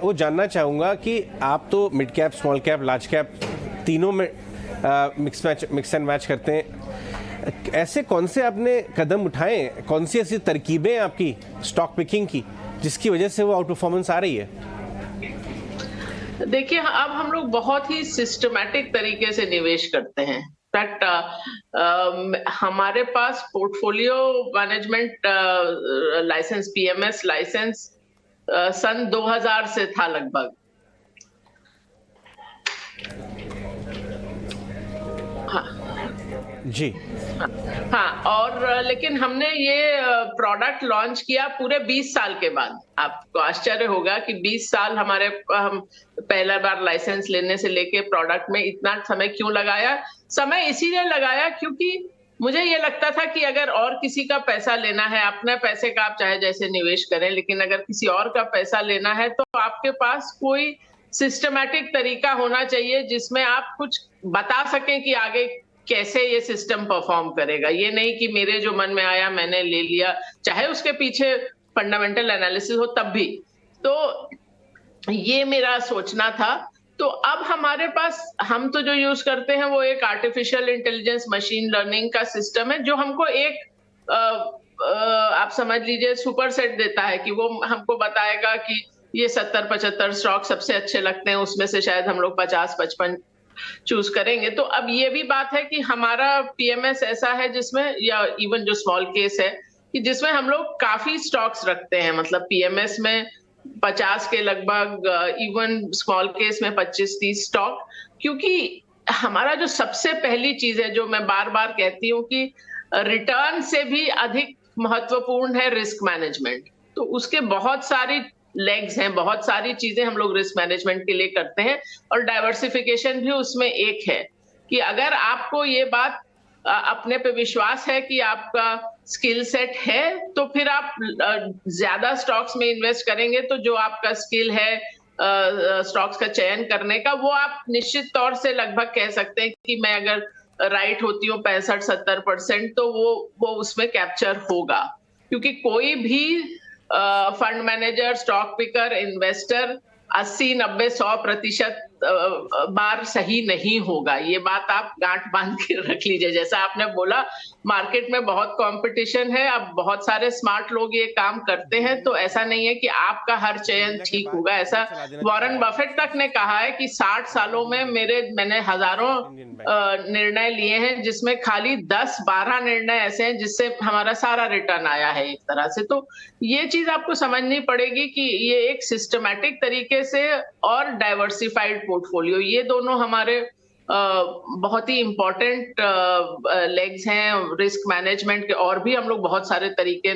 वो जानना चाहूँगा कि आप तो mid cap, small cap, large cap तीनों में मिक्स एंड मैच करते हैं। ऐसे कौन से आपने कदम उठाए, कौन सी ऐसी तरकीबें हैं आपकी स्टॉक पिकिंग की जिसकी वजह से वो आउट परफॉर्मेंस आ रही है? देखिए, अब हम लोग बहुत ही सिस्टमैटिक तरीके से निवेश करते हैं। इनफैक्ट हमारे पास portfolio management licence, PMS licence सन 2000 से था लगभग। हाँ जी। हाँ, और लेकिन हमने ये प्रोडक्ट लॉन्च किया पूरे 20 साल के बाद। आपको आश्चर्य होगा कि 20 साल हम पहला बार लाइसेंस लेने से लेके प्रोडक्ट में इतना समय क्यों लगाया? समय इसीलिए लगाया क्योंकि मुझे ये लगता था कि अगर और किसी का पैसा लेना है, अपने पैसे का आप चाहे जैसे निवेश करें, लेकिन अगर किसी और का पैसा लेना है तो आपके पास कोई सिस्टमैटिक तरीका होना चाहिए जिसमें आप कुछ बता सकें कि आगे कैसे ये सिस्टम परफॉर्म करेगा। ये नहीं कि मेरे जो मन में आया मैंने ले लिया, चाहे उसके पीछे फंडामेंटल एनालिसिस हो तब भी। तो ये मेरा सोचना था। तो अब हमारे पास हम तो जो यूज करते हैं वो एक आर्टिफिशियल इंटेलिजेंस मशीन लर्निंग का सिस्टम है जो हमको एक आप समझ लीजिए सुपर सेट देता है कि वो हमको बताएगा कि ये 70-75 स्टॉक सबसे अच्छे लगते हैं, उसमें से शायद हम लोग 50-55 चूज करेंगे। तो अब ये भी बात है कि हमारा पीएमएस ऐसा है जिसमें, या इवन जो स्मॉल केस है, कि जिसमें हम लोग काफी स्टॉक्स रखते हैं। मतलब पीएमएस में 50 के लगभग, इवन स्मॉल केस में 25-30 स्टॉक। क्योंकि हमारा जो सबसे पहली चीज है जो मैं बार बार कहती हूँ कि रिटर्न से भी अधिक महत्वपूर्ण है रिस्क मैनेजमेंट। तो उसके बहुत सारी लेग्स हैं, बहुत सारी चीजें हम लोग रिस्क मैनेजमेंट के लिए करते हैं, और डाइवर्सिफिकेशन भी उसमें एक है कि अगर आपको ये बात अपने पे विश्वास है कि आपका स्किल सेट है, तो फिर आप ज्यादा स्टॉक्स में इन्वेस्ट करेंगे तो जो आपका स्किल है स्टॉक्स का चयन करने का, वो आप निश्चित तौर से लगभग कह सकते हैं कि मैं अगर राइट होती हूँ 65-70%, तो वो उसमें कैप्चर होगा। क्योंकि कोई भी fund manager, stock picker, investor 80-90-100% बार सही नहीं होगा। ये बात आप गांठ बांध के रख लीजिए। जैसा आपने बोला, मार्केट में बहुत कंपटीशन है, अब बहुत सारे स्मार्ट लोग ये काम करते हैं, तो ऐसा नहीं है कि आपका हर चयन ठीक होगा। ऐसा वॉरेन बफेट तक ने कहा है कि 60 सालों में मैंने हजारों निर्णय लिए हैं, जिसमें खाली 10-12 निर्णय ऐसे हैं जिससे हमारा सारा रिटर्न आया है एक तरह से। तो ये चीज आपको समझनी पड़ेगी कि ये एक सिस्टमैटिक तरीके से और डाइवर्सिफाइड पोर्टफोलियो, ये दोनों हमारे बहुत ही इंपॉर्टेंट लेग्स हैं रिस्क मैनेजमेंट के। और भी हम लोग बहुत सारे तरीके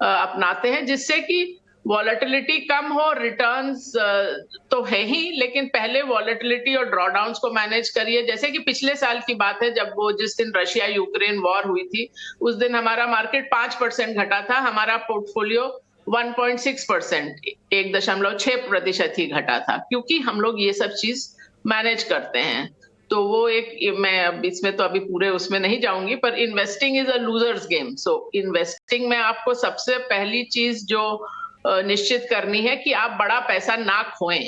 अपनाते हैं जिससे कि वॉलेटिलिटी कम हो, रिटर्न्स तो है ही, लेकिन पहले वॉलेटिलिटी और ड्रॉडाउन्स को मैनेज करिए। जैसे कि पिछले साल की बात है, जब वो जिस दिन रशिया यूक्रेन वॉर हुई थी, उस दिन हमारा मार्केट 5% घटा था, हमारा पोर्टफोलियो 1.6%, 1.6% ही घटा था, क्योंकि हम लोग ये सब चीज मैनेज करते हैं। तो वो मैं अब इसमें तो अभी पूरे उसमें नहीं जाऊंगी, पर investing is a losers game. So investing में आपको सबसे पहली चीज जो निश्चित करनी है कि आप बड़ा पैसा ना खोएं।